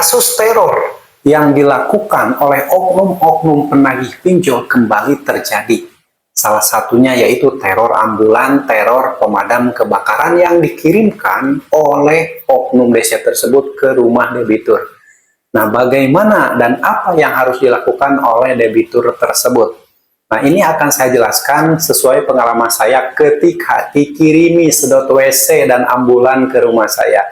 Kasus teror yang dilakukan oleh oknum-oknum penagih pinjol kembali terjadi. Salah satunya yaitu teror ambulan, teror pemadam kebakaran yang dikirimkan oleh oknum desa tersebut ke rumah debitur. Nah, bagaimana dan apa yang harus dilakukan oleh debitur tersebut? Nah, ini akan saya jelaskan sesuai pengalaman saya ketika dikirimi sedot WC dan ambulan ke rumah saya.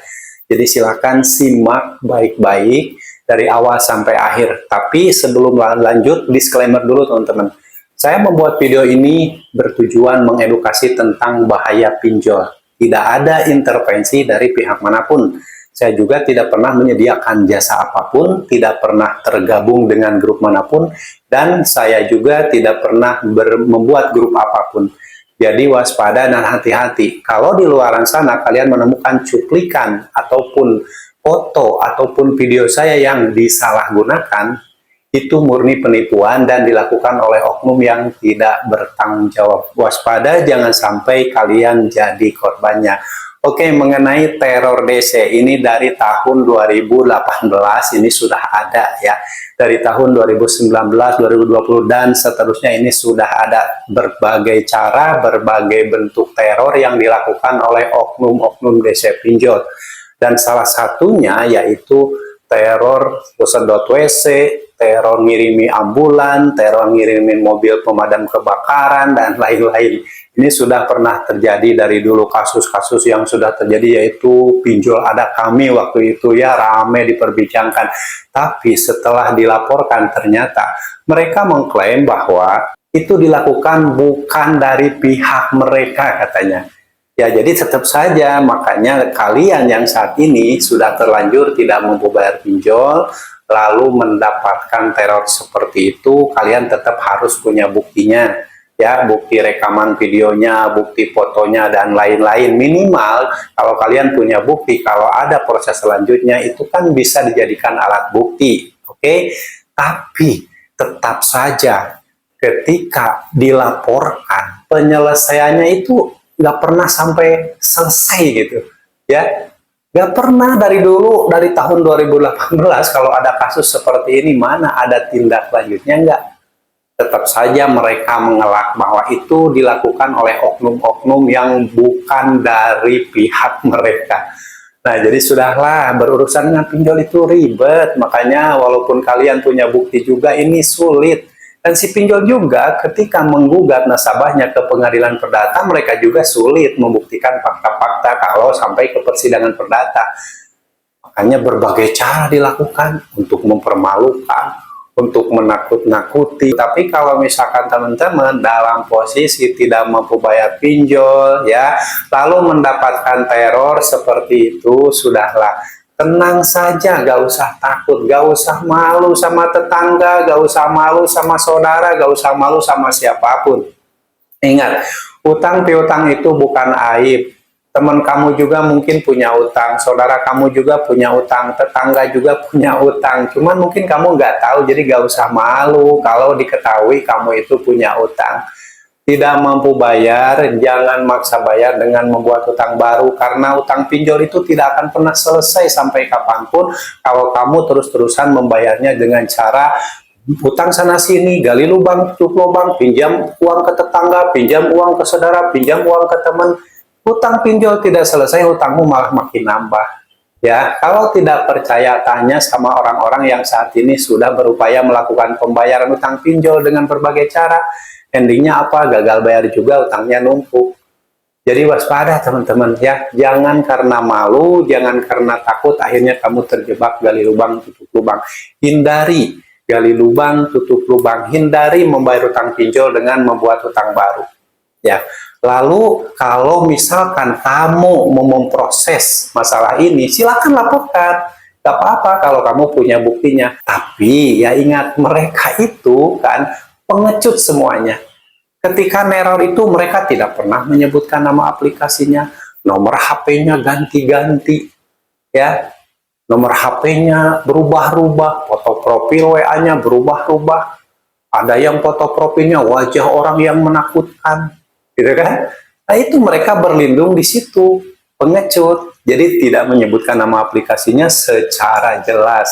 Jadi silakan simak baik-baik dari awal sampai akhir. Tapi sebelum lanjut, disclaimer dulu teman-teman. Saya membuat video ini bertujuan mengedukasi tentang bahaya pinjol. Tidak ada intervensi dari pihak manapun. Saya juga tidak pernah menyediakan jasa apapun, tidak pernah tergabung dengan grup manapun, dan saya juga tidak pernah membuat grup apapun. Jadi waspada dan hati-hati. Kalau di luaran sana kalian menemukan cuplikan ataupun foto ataupun video saya yang disalahgunakan, itu murni penipuan dan dilakukan oleh oknum yang tidak bertanggung jawab. Waspada, jangan sampai kalian jadi korbannya. Oke, mengenai teror DC ini dari tahun 2018 ini sudah ada ya. Dari tahun 2019, 2020 dan seterusnya ini sudah ada berbagai cara, berbagai bentuk teror yang dilakukan oleh oknum-oknum DC pinjol. Dan salah satunya yaitu teror sedot WC, teror ngirimi ambulan, teror ngirimin mobil pemadam kebakaran, dan lain-lain. Ini sudah pernah terjadi dari dulu, kasus-kasus yang sudah terjadi yaitu pinjol ada kami waktu itu ya, ramai diperbincangkan. Tapi setelah dilaporkan ternyata mereka mengklaim bahwa itu dilakukan bukan dari pihak mereka katanya. Ya, jadi tetap saja, makanya kalian yang saat ini sudah terlanjur tidak mampu bayar pinjol, lalu mendapatkan teror seperti itu, kalian tetap harus punya buktinya. Ya, bukti rekaman videonya, bukti fotonya, dan lain-lain. Minimal, kalau kalian punya bukti, kalau ada proses selanjutnya, itu kan bisa dijadikan alat bukti. Oke? Tapi, tetap saja, ketika dilaporkan, penyelesaiannya itu nggak pernah sampai selesai gitu ya, nggak pernah. Dari dulu, dari tahun 2018 kalau ada kasus seperti ini, mana ada tindak lanjutnya? Nggak. Tetap saja mereka mengelak bahwa itu dilakukan oleh oknum-oknum yang bukan dari pihak mereka. Nah, jadi sudahlah, berurusan dengan pinjol itu ribet, makanya walaupun kalian punya bukti juga ini sulit. Dan si pinjol juga ketika menggugat nasabahnya ke pengadilan perdata, mereka juga sulit membuktikan fakta-fakta kalau sampai ke persidangan perdata. Makanya berbagai cara dilakukan untuk mempermalukan, untuk menakut-nakuti. Tapi kalau misalkan teman-teman dalam posisi tidak mampu bayar pinjol, ya, lalu mendapatkan teror seperti itu, sudahlah. Tenang saja, gak usah takut, gak usah malu sama tetangga, gak usah malu sama saudara, gak usah malu sama siapapun. Ingat, utang piutang itu bukan aib. Teman kamu juga mungkin punya utang, saudara kamu juga punya utang, tetangga juga punya utang. Cuman mungkin kamu nggak tahu, jadi gak usah malu kalau diketahui kamu itu punya utang. Tidak mampu bayar, jangan maksa bayar dengan membuat utang baru, karena utang pinjol itu tidak akan pernah selesai sampai kapanpun kalau kamu terus-terusan membayarnya dengan cara utang sana sini, gali lubang, tutup lubang, pinjam uang ke tetangga, pinjam uang ke saudara, pinjam uang ke teman. Utang pinjol tidak selesai, utangmu malah makin nambah. Ya, kalau tidak percaya, tanya sama orang-orang yang saat ini sudah berupaya melakukan pembayaran utang pinjol dengan berbagai cara. Endingnya apa? Gagal bayar juga, utangnya numpuk. Jadi waspada teman-teman ya, jangan karena malu, jangan karena takut akhirnya kamu terjebak gali lubang tutup lubang. Hindari gali lubang tutup lubang, hindari membayar utang pinjol dengan membuat utang baru. Ya, lalu kalau misalkan kamu mau memproses masalah ini, silakan laporkan. Gak apa-apa kalau kamu punya buktinya. Tapi ya ingat, mereka itu kan pengecut semuanya. Ketika neror itu mereka tidak pernah menyebutkan nama aplikasinya, nomor HP-nya ganti-ganti, ya, nomor HP-nya berubah-ubah, foto profil WA-nya berubah-ubah, ada yang foto profilnya wajah orang yang menakutkan, gitu kan? Nah itu mereka berlindung di situ. pengecut. Jadi tidak menyebutkan nama aplikasinya secara jelas,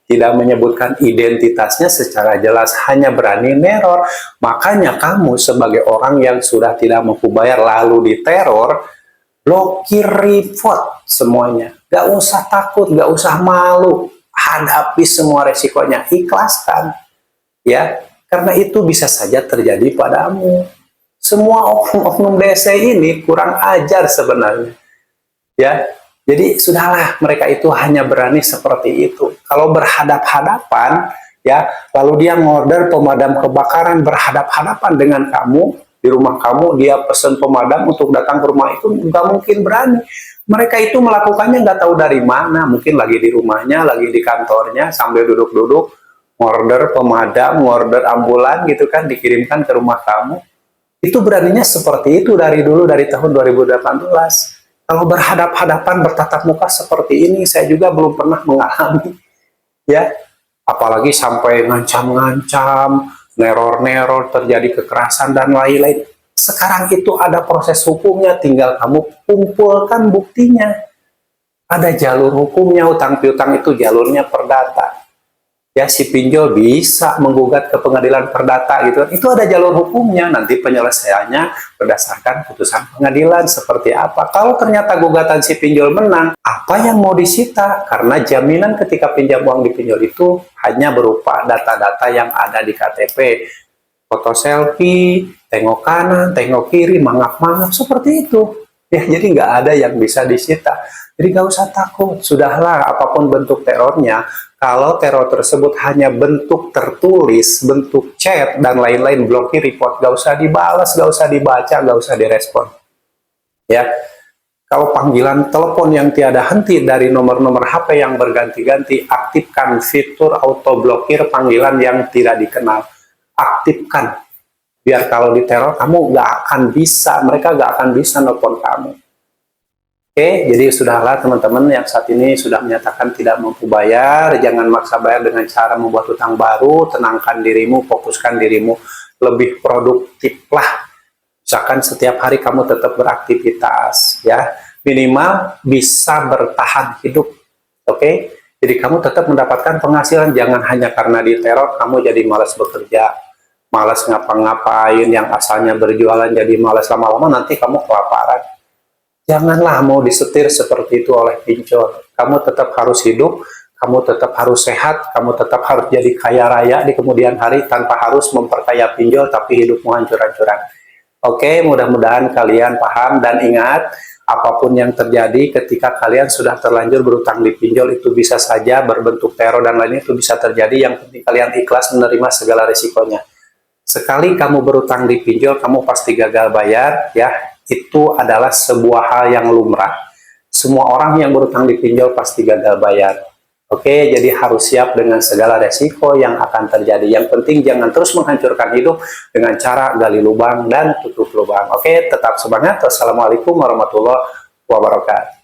tidak menyebutkan identitasnya secara jelas, hanya berani neror. Makanya kamu sebagai orang yang sudah tidak mampu bayar lalu diteror, blokir, report semuanya. Gak usah takut, gak usah malu, hadapi semua resikonya, ikhlaskan. Ya, karena itu bisa saja terjadi padamu. Semua oknum-oknum DC ini kurang ajar sebenarnya. Ya, jadi sudahlah, mereka itu hanya berani seperti itu. Kalau berhadap-hadapan, ya, lalu dia ngorder pemadam kebakaran berhadap-hadapan dengan kamu di rumah kamu, dia pesan pemadam untuk datang ke rumah itu, nggak mungkin berani. Mereka itu melakukannya nggak tahu dari mana, mungkin lagi di rumahnya, lagi di kantornya, sambil duduk-duduk, ngorder pemadam, ngorder ambulan gitu kan, dikirimkan ke rumah kamu. Itu beraninya seperti itu dari dulu, dari tahun 2018. Kalau berhadap-hadapan, bertatap muka seperti ini, saya juga belum pernah mengalami. Ya, apalagi sampai ngancam-ngancam, neror-neror, terjadi kekerasan, dan lain-lain. Sekarang itu ada proses hukumnya, tinggal kamu kumpulkan buktinya. Ada jalur hukumnya, utang piutang itu jalurnya perdata. Ya, si pinjol bisa menggugat ke pengadilan perdata gitu. Itu ada jalur hukumnya, nanti penyelesaiannya berdasarkan putusan pengadilan seperti apa. Kalau ternyata gugatan si pinjol menang, apa yang mau disita? Karena jaminan ketika pinjam uang di pinjol itu hanya berupa data-data yang ada di KTP. Foto selfie, tengok kanan, tengok kiri, mangap-mangap, seperti itu. Ya, jadi nggak ada yang bisa disita. Jadi nggak usah takut, sudahlah apapun bentuk terornya. Kalau teror tersebut hanya bentuk tertulis, bentuk chat, dan lain-lain, blokir, report, gak usah dibalas, gak usah dibaca, gak usah direspon. Ya, kalau panggilan telepon yang tiada henti dari nomor-nomor HP yang berganti-ganti, aktifkan fitur auto blokir panggilan yang tidak dikenal. Aktifkan, biar kalau diteror kamu gak akan bisa, mereka gak akan bisa nelpon kamu. Oke, jadi sudahlah teman-teman yang saat ini sudah menyatakan tidak mampu bayar, jangan maksa bayar dengan cara membuat utang baru, tenangkan dirimu, fokuskan dirimu, lebih produktif lah. Misalkan setiap hari kamu tetap beraktivitas, ya, minimal bisa bertahan hidup, oke? Jadi kamu tetap mendapatkan penghasilan, jangan hanya karena diteror kamu jadi malas bekerja, malas ngapa-ngapain, yang asalnya berjualan jadi malas, lama-lama nanti kamu kelaparan. Janganlah mau disetir seperti itu oleh pinjol. Kamu tetap harus hidup, kamu tetap harus sehat, kamu tetap harus jadi kaya raya di kemudian hari tanpa harus memperkaya pinjol tapi hidupmu hancur-hancuran. Oke, mudah-mudahan kalian paham dan ingat, apapun yang terjadi ketika kalian sudah terlanjur berutang di pinjol itu bisa saja berbentuk teror dan lainnya, itu bisa terjadi. Yang penting kalian ikhlas menerima segala risikonya. Sekali kamu berutang di pinjol, kamu pasti gagal bayar, ya. Itu adalah sebuah hal yang lumrah. Semua orang yang berutang di pinjol pasti gagal bayar. Oke, jadi harus siap dengan segala resiko yang akan terjadi. Yang penting jangan terus menghancurkan hidup dengan cara gali lubang dan tutup lubang. Oke, tetap semangat. Wassalamualaikum warahmatullahi wabarakatuh.